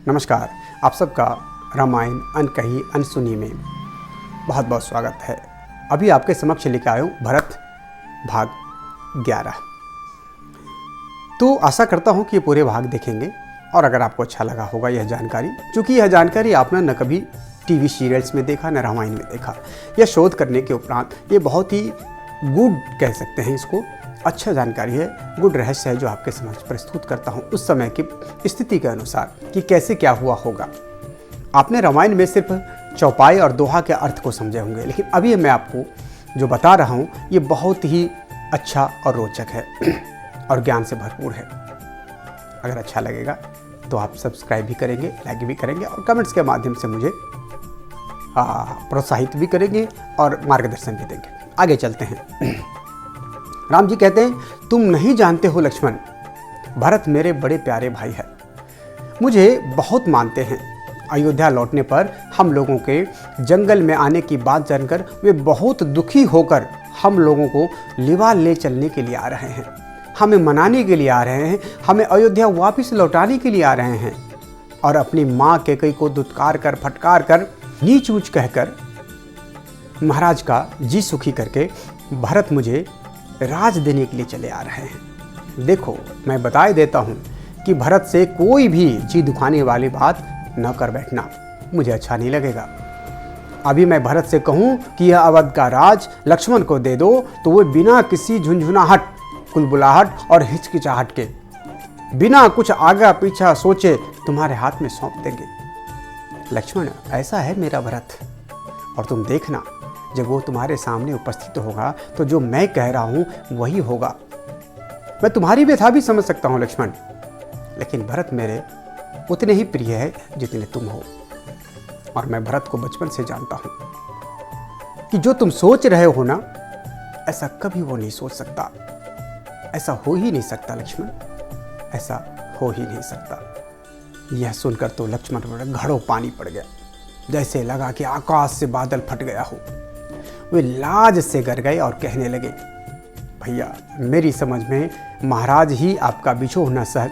नमस्कार, आप सबका रामायण अनकही अनसुनी में बहुत बहुत स्वागत है। अभी आपके समक्ष लेकर आया हूँ भरत भाग 11। तो आशा करता हूँ कि ये पूरे भाग देखेंगे और अगर आपको अच्छा लगा होगा यह जानकारी, क्योंकि यह जानकारी आपने न कभी टीवी सीरियल्स में देखा न रामायण में देखा। यह शोध करने के उपरांत ये बहुत ही गुड कह सकते हैं इसको, अच्छा जानकारी है, गुड रहस्य है जो आपके समक्ष प्रस्तुत करता हूँ उस समय की स्थिति के अनुसार कि कैसे क्या हुआ होगा। आपने रामायण में सिर्फ चौपाई और दोहा के अर्थ को समझे होंगे, लेकिन अभी मैं आपको जो बता रहा हूँ ये बहुत ही अच्छा और रोचक है और ज्ञान से भरपूर है। अगर अच्छा लगेगा तो आप सब्सक्राइब भी करेंगे, लाइक भी करेंगे और कमेंट्स के माध्यम से मुझे प्रोत्साहित भी करेंगे और मार्गदर्शन भी देंगे। आगे चलते हैं। राम जी कहते हैं, तुम नहीं जानते हो लक्ष्मण, भरत मेरे बड़े प्यारे भाई है, मुझे बहुत मानते हैं। अयोध्या लौटने पर हम लोगों के जंगल में आने की बात जानकर वे बहुत दुखी होकर हम लोगों को लिवा ले चलने के लिए आ रहे हैं, हमें मनाने के लिए आ रहे हैं, हमें अयोध्या वापस लौटाने के लिए आ रहे हैं और अपनी माँ कैकेयी को दुत्कार कर फटकार कर नीच ऊंच कहकर महाराज का जी सुखी करके भरत मुझे राज देने के लिए चले आ रहे हैं। देखो, मैं बताए देता हूँ कि भरत से कोई भी जी दुखाने वाली बात न कर बैठना, मुझे अच्छा नहीं लगेगा। अभी मैं भरत से कहूँ कि यह अवध का राज लक्ष्मण को दे दो तो वो बिना किसी झुंझुनाहट, कुलबुलाहट और हिचकिचाहट के, बिना कुछ आगा पीछा सोचे तुम्हारे हाथ में सौंप देंगे। लक्ष्मण, ऐसा है मेरा भरत, और तुम देखना जब वो तुम्हारे सामने उपस्थित होगा तो जो मैं कह रहा हूं वही होगा। मैं तुम्हारी व्यथा भी समझ सकता हूं लक्ष्मण, लेकिन भरत मेरे उतने ही प्रिय है जितने तुम हो। और मैं भरत को बचपन से जानता हूं कि जो तुम सोच रहे हो ना, ऐसा कभी वो नहीं सोच सकता, ऐसा हो ही नहीं सकता लक्ष्मण, ऐसा हो ही नहीं सकता। यह सुनकर तो लक्ष्मण पर घड़ों पानी पड़ गया, जैसे लगा कि आकाश से बादल फट गया हो। वे लाज से गर गए और कहने लगे, भैया मेरी समझ में महाराज ही आपका बिछोह न सह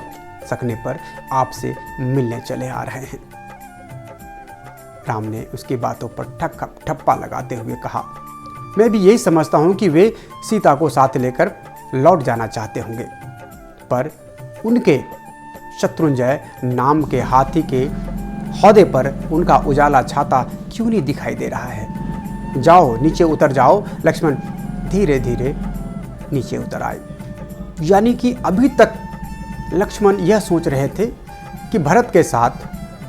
सकने पर आपसे मिलने चले आ रहे हैं। राम ने उसकी बातों पर ठप्पा लगाते हुए कहा, मैं भी यही समझता हूं कि वे सीता को साथ लेकर लौट जाना चाहते होंगे, पर उनके शत्रुंजय नाम के हाथी के हौदे पर उनका उजाला छाता क्यों नहीं दिखाई दे रहा है। जाओ नीचे उतर जाओ। लक्ष्मण धीरे धीरे नीचे उतर आए। यानी कि अभी तक लक्ष्मण यह सोच रहे थे कि भरत के साथ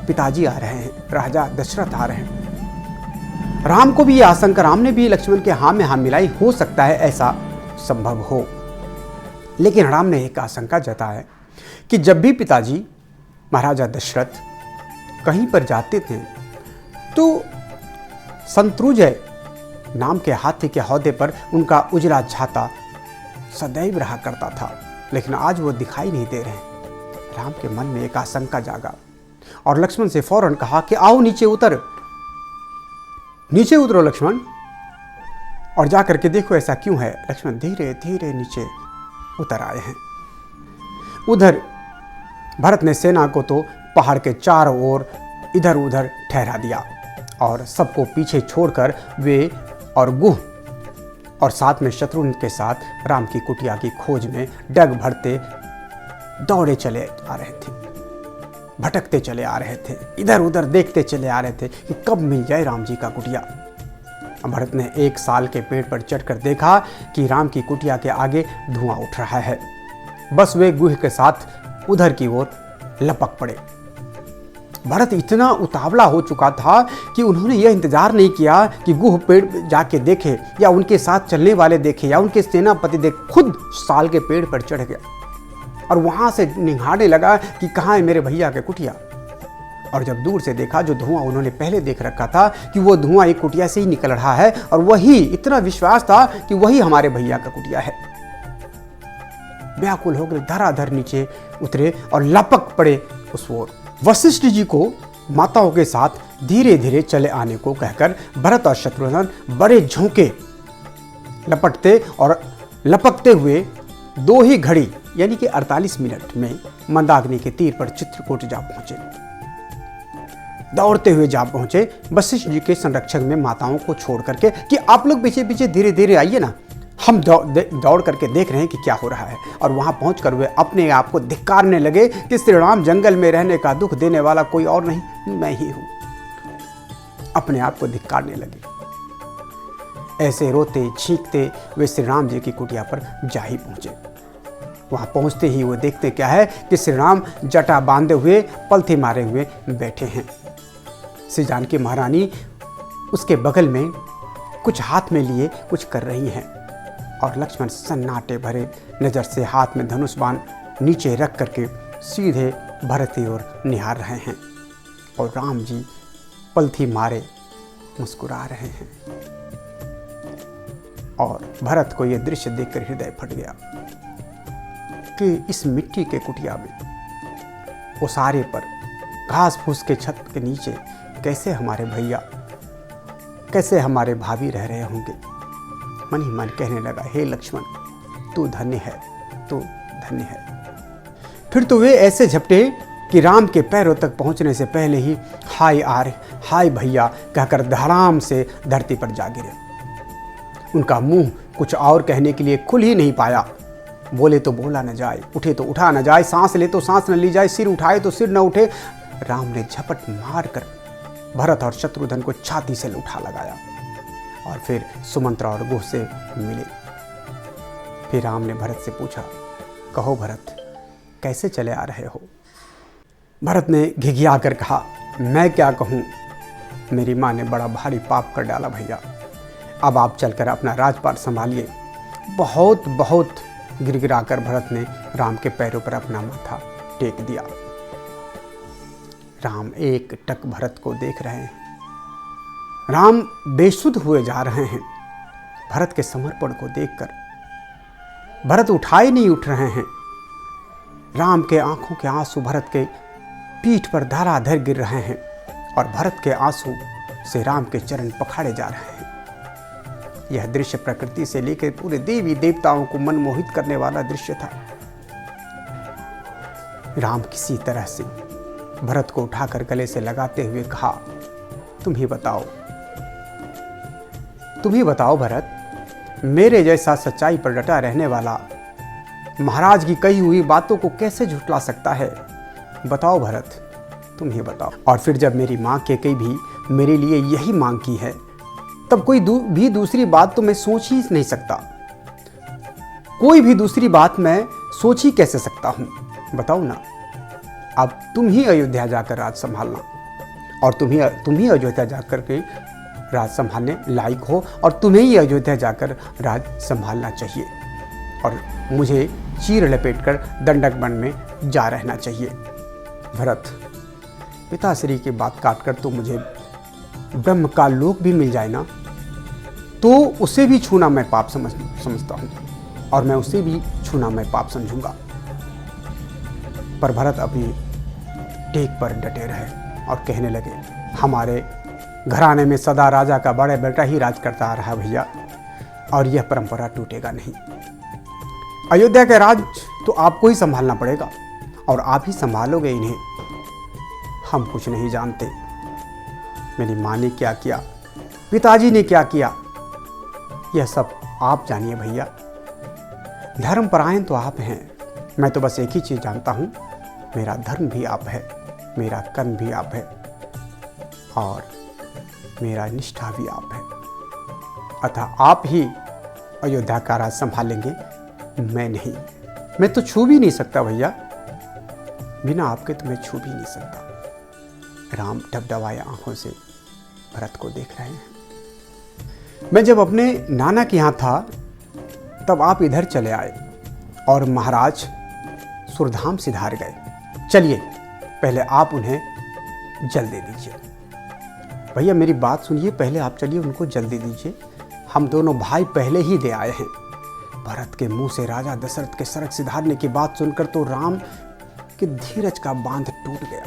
पिताजी आ रहे हैं, राजा दशरथ आ रहे हैं। राम को भी यह आशंका, राम ने भी लक्ष्मण के हाँ में हाँ मिलाई, हो सकता है ऐसा संभव हो। लेकिन राम ने एक आशंका जताया कि जब भी पिताजी महाराजा दशरथ कहीं पर जाते थे तो शत्रुंजय नाम के हाथी के हौदे पर उनका उजला छाता सदैव रहा करता था, लेकिन आज वो दिखाई नहीं दे रहे। राम के मन में एक आशंका जागा और लक्ष्मण से फौरन कहा कि आओ नीचे उतरो लक्ष्मण, और जाकर के देखो ऐसा क्यों है। लक्ष्मण धीरे धीरे नीचे उतर आए हैं। उधर भरत ने सेना को तो पहाड़ के चारों ओर इधर उधर ठहरा दिया और सबको पीछे छोड़कर वे और गुह और साथ में शत्रुघ्न के साथ राम की कुटिया की खोज में डग भरते दौड़े चले आ रहे थे, भटकते चले आ रहे थे, इधर उधर देखते चले आ रहे थे कि कब मिल जाए राम जी का कुटिया। भरत ने एक साल के पेड़ पर चढ़कर देखा कि राम की कुटिया के आगे धुआं उठ रहा है। बस वे गुह के साथ उधर की ओर लपक पड़े। भरत इतना उतावला हो चुका था कि उन्होंने यह इंतजार नहीं किया कि गुह पेड़ जाके देखे या उनके साथ चलने वाले देखे या उनके सेनापति देखे, खुद साल के पेड़ पर चढ़ गया और वहां से निहारने लगा कि कहाँ है मेरे भैया के कुटिया। और जब दूर से देखा, जो धुआं उन्होंने पहले देख रखा था कि वो धुआं एक कुटिया से ही निकल रहा है और वही, इतना विश्वास था कि वही हमारे भैया का कुटिया है। व्याकुल होकर धराधर नीचे उतरे और लपक पड़े उस ओर। वशिष्ठ जी को माताओं के साथ धीरे धीरे चले आने को कहकर भरत और शत्रुघ्न बड़े झोंके लपटते और लपकते हुए 2 ही घड़ी यानी कि 48 मिनट में मंदाकिनी के तीर पर चित्रकूट जा पहुंचे। दौड़ते हुए जा पहुंचे वशिष्ठ जी के संरक्षक में माताओं को छोड़ करके कि आप लोग पीछे पीछे धीरे धीरे आइए ना, हम दौड़ करके देख रहे हैं कि क्या हो रहा है। और वहां पहुंचकर वे अपने आप को धिक्कारने लगे कि श्री राम जंगल में रहने का दुख देने वाला कोई और नहीं, मैं ही हूं। अपने आप को धिक्कारने लगे। ऐसे रोते छींकते वे श्री राम जी की कुटिया पर जा ही पहुंचे। वहां पहुंचते ही वो देखते क्या है कि श्री राम जटा बांधे हुए पलथी मारे हुए बैठे हैं। श्री जानकी महारानी उसके बगल में कुछ हाथ में लिए कुछ कर रही हैं और लक्ष्मण सन्नाटे भरे नजर से हाथ में धनुष बाण नीचे रख करके सीधे भरत की ओर निहार रहे हैं और राम जी पलथी मारे मुस्कुरा रहे हैं। और भरत को यह दृश्य देखकर हृदय फट गया कि इस मिट्टी के कुटिया में ओसारे पर घास फूस के छत के नीचे कैसे हमारे भैया, कैसे हमारे भाभी रह रहे होंगे। मन ही मन कहने लगा, हे लक्ष्मण तू धन्य है, तू धन्य है। फिर तो वे ऐसे झपटे कि राम के पैरों तक पहुंचने से पहले ही हाय आर्य, हाय भैया कहकर धड़ाम से धरती पर जा गिरे। उनका मुंह कुछ और कहने के लिए खुल ही नहीं पाया। बोले तो बोला न जाए, उठे तो उठा न जाए, सांस ले तो सांस न ली जाए, सिर उठाए तो सिर न उठे। राम ने झपट मारकर भरत और शत्रुघ्न को छाती से उठा लगाया और फिर सुमंत्रा और गुह से मिले। फिर राम ने भरत से पूछा, कहो भरत कैसे चले आ रहे हो। भरत ने घिघिया कर कहा, मैं क्या कहूँ, मेरी माँ ने बड़ा भारी पाप कर डाला भैया, अब आप चलकर अपना राजपाट संभालिए। बहुत बहुत गिड़गिड़ाकर भरत ने राम के पैरों पर अपना माथा टेक दिया। राम एक टक भरत को देख रहे हैं। राम बेसुध हुए जा रहे हैं भरत के समर्पण को देखकर। भरत उठाए नहीं उठ रहे हैं। राम के आंखों के आंसू भरत के पीठ पर धराधर गिर रहे हैं और भरत के आंसू से राम के चरण पखाड़े जा रहे हैं। यह दृश्य प्रकृति से लेकर पूरे देवी देवताओं को मनमोहित करने वाला दृश्य था। राम किसी तरह से भरत को उठाकर गले से लगाते हुए कहा, तुम ही बताओ, तुम ही बताओ भरत, मेरे जैसा सच्चाई पर डटा रहने वाला महाराज की कही हुई बातों को कैसे झुठला सकता है। बताओ भरत, तुम ही बताओ। और फिर जब मेरी माँ के कई भी मेरे लिए यही मांग की है, तब कोई भी दूसरी बात तो मैं सोच ही नहीं सकता। कोई भी दूसरी बात मैं सोच ही कैसे सकता हूं, बताओ ना। अब तुम ही अयोध्या जाकर राज संभालना और तुम ही अयोध्या जाकर के राज संभालने लायक हो और तुम्हें ही अयोध्या जाकर राज संभालना चाहिए और मुझे चीर लपेट कर दंडक वन में जा रहना चाहिए। भरत, पिताश्री की बात काटकर तो मुझे ब्रह्म का लोक भी मिल जाए ना, तो उसे भी छूना मैं पाप समझता हूँ और मैं उसे भी छूना मैं पाप समझूंगा। पर भरत अभी टेक पर डटे रहे और कहने लगे, हमारे घराने में सदा राजा का बड़ा बेटा ही राज करता आ रहा भैया और यह परंपरा टूटेगा नहीं। अयोध्या का राज तो आपको ही संभालना पड़ेगा और आप ही संभालोगे इन्हें। हम कुछ नहीं जानते, मेरी माँ ने क्या किया, पिताजी ने क्या किया, यह सब आप जानिए भैया। धर्मपरायण तो आप हैं, मैं तो बस एक ही चीज़ जानता हूँ, मेरा धर्म भी आप है, मेरा कर्म भी आप है और मेरा निष्ठा भी आप है। अतः आप ही अयोध्या का राज संभालेंगे, मैं नहीं। मैं तो छू भी नहीं सकता भैया, बिना आपके तो मैं छू भी नहीं सकता। राम डबडबाए आंखों से भरत को देख रहे हैं। मैं जब अपने नाना के यहाँ था तब आप इधर चले आए और महाराज सुरधाम सिधार गए। चलिए पहले आप उन्हें जल दे दीजिए। भैया मेरी बात सुनिए, पहले आप चलिए उनको जल दे दीजिए, हम दोनों भाई पहले ही दे आए हैं। भरत के मुंह से राजा दशरथ के सड़क सिधारने की बात सुनकर तो राम के धीरज का बांध टूट गया।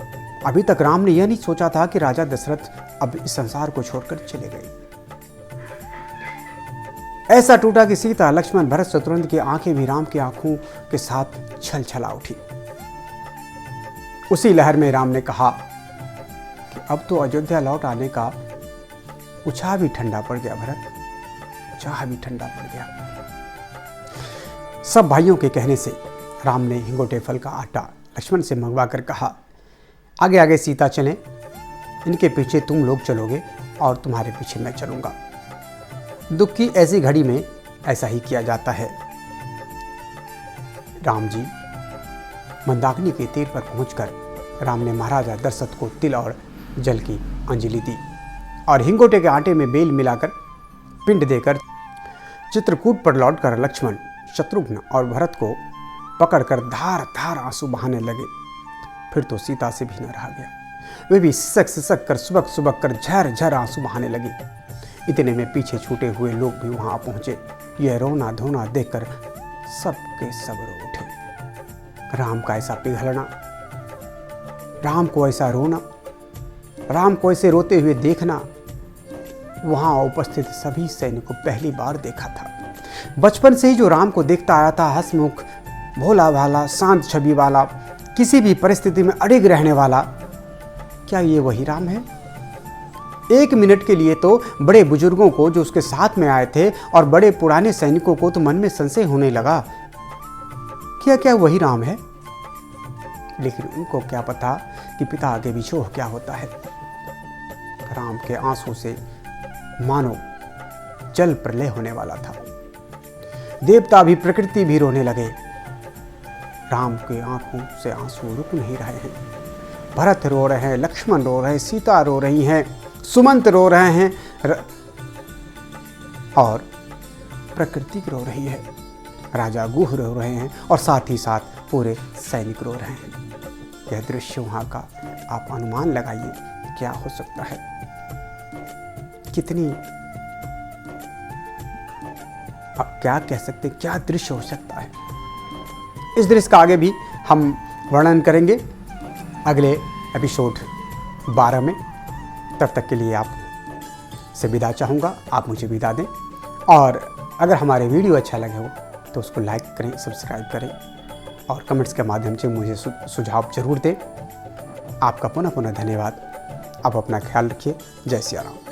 अभी तक राम ने यह नहीं सोचा था कि राजा दशरथ अब इस संसार को छोड़कर चले गए। ऐसा टूटा कि सीता, लक्ष्मण, भरत, शत्रुघ्न की आंखें भी राम की आंखों के साथ छल छला उठी। उसी लहर में राम ने कहा, कि अब तो अयोध्या लौट आने का उत्साह भी ठंडा पड़ गया भरत, उत्साह भी ठंडा पड़ गया। सब भाइयों के कहने से राम ने हिंगोटे फल का आटा लक्ष्मण से मंगवा कर कहा, आगे आगे सीता चलें, इनके पीछे तुम लोग चलोगे और तुम्हारे पीछे मैं चलूँगा। दुख की ऐसी घड़ी में ऐसा ही किया जाता है। राम जी मंदाकिनी के तीर पर पहुंचकर राम ने महाराजा दशरथ को तिल और जल की अंजलि दी और हिंगोटे के आटे में बेल मिलाकर पिंड देकर चित्रकूट पर लौटकर लक्ष्मण, शत्रुघ्न और भरत को पकड़कर धार धार आंसू बहाने लगे। फिर तो सीता से भी न रहा गया, वे भी सिसक सिसक कर सुबक सुबक कर झर झर आंसू बहाने लगे। इतने में पीछे छूटे हुए लोग भी वहां पहुंचे। यह रोना धोना देखकर सबके सब रो उठे। राम का ऐसा पिघलना, राम को ऐसा रोना, राम को ऐसे रोते हुए देखना वहां उपस्थित सभी सैनिकों को पहली बार देखा था। बचपन से ही जो राम को देखता आया था, हंसमुख, भोला भाला, शांत छवि वाला, किसी भी परिस्थिति में अड़िग रहने वाला, क्या ये वही राम है? एक मिनट के लिए तो बड़े बुजुर्गों को जो उसके साथ में आए थे और बड़े पुराने सैनिकों को तो मन में संशय होने लगा, क्या वही राम है? लेकिन उनको क्या पता कि पिता आगे विछोह क्या होता है। राम के आंसू से मानो जल प्रलय होने वाला था। देवता भी, प्रकृति भी रोने लगे। राम के आंखों से आंसू रुक नहीं रहे हैं। भरत रो रहे हैं, लक्ष्मण रो रहे हैं, सीता रो रही हैं, सुमंत रो रहे हैं और प्रकृति रो रही है। राजा गुह रो रहे हैं और साथ ही साथ पूरे सैनिक रो रहे हैं। यह दृश्य वहां का आप अनुमान लगाइए क्या हो सकता है। कितनी, अब क्या कह सकते, क्या दृश्य हो सकता है। इस दृश्य का आगे भी हम वर्णन करेंगे अगले एपिसोड 12 में। तब तक के लिए आप से विदा चाहूँगा, आप मुझे विदा दें। और अगर हमारे वीडियो अच्छा लगे हो तो उसको लाइक करें, सब्सक्राइब करें और कमेंट्स के माध्यम से मुझे सुझाव जरूर दें। आपका पुनः धन्यवाद। आप अपना ख्याल रखिए। जय सिया राम।